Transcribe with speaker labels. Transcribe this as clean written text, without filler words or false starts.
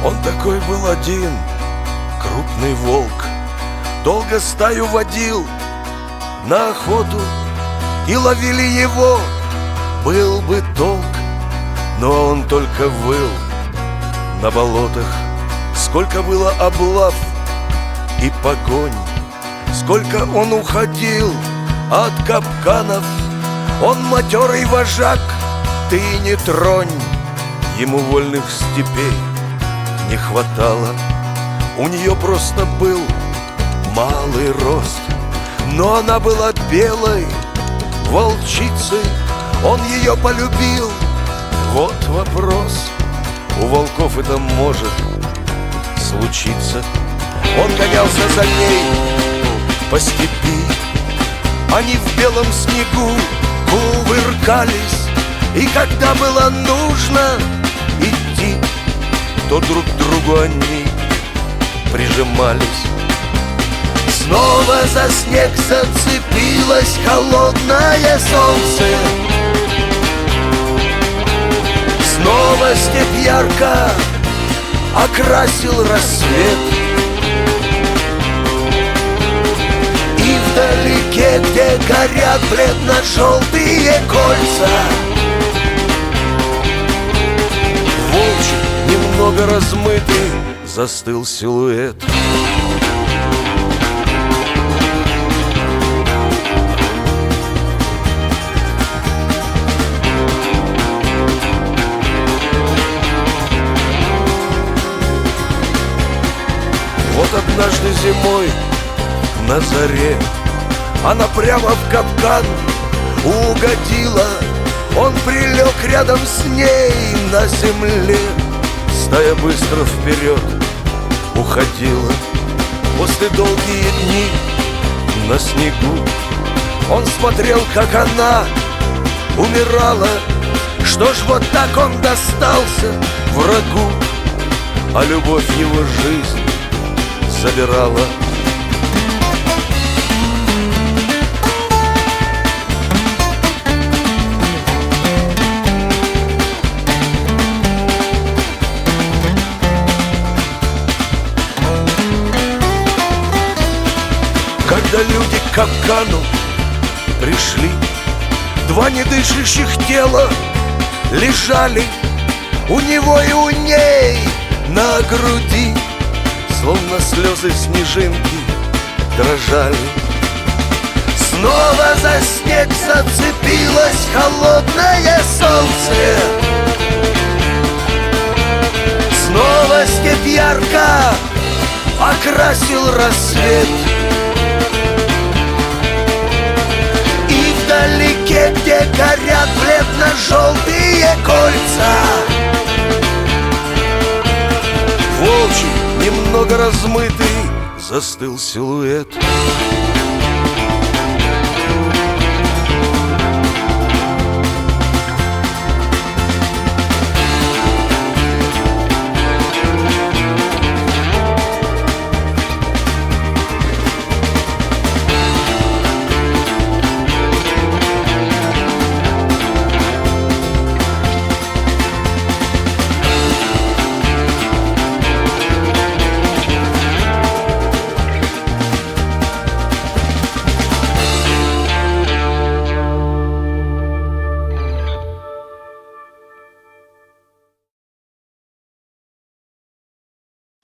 Speaker 1: Он такой был один, крупный волк. Долго стаю водил на охоту, и ловили его, был бы толк. Но он только выл на болотах. Сколько было облав и погонь, сколько он уходил от капканов. Он матерый вожак, ты не тронь. Ему вольных степей не хватало. У нее просто был малый рост, но она была белой волчицей. Он ее полюбил. Вот вопрос: у волков это может случиться. Он гонялся за ней по степи. Они в белом снегу кувыркались, и когда было нужно идти, то друг к другу они прижимались. Снова за снег зацепилось холодное солнце. Снова степь ярко окрасил рассвет. И вдалеке, где горят бледно-желтые кольца, волчий, немного размытый, застыл силуэт. Вот однажды зимой на заре она прямо в капкан угодила. Он прилег рядом с ней на земле. Стая быстро вперед уходила. После долгие дни на снегу он смотрел, как она умирала. Что ж, вот так он достался врагу, а любовь его жизнь забирала. Когда люди к капкану пришли, два недышащих тела лежали у него и у ней на груди. Словно слезы снежинки дрожали. Снова за снег зацепилось холодное солнце. Снова степь ярко окрасил рассвет. И вдалеке, где горят бледно-желтые кольца, волчий, немного размытый, застыл силуэт.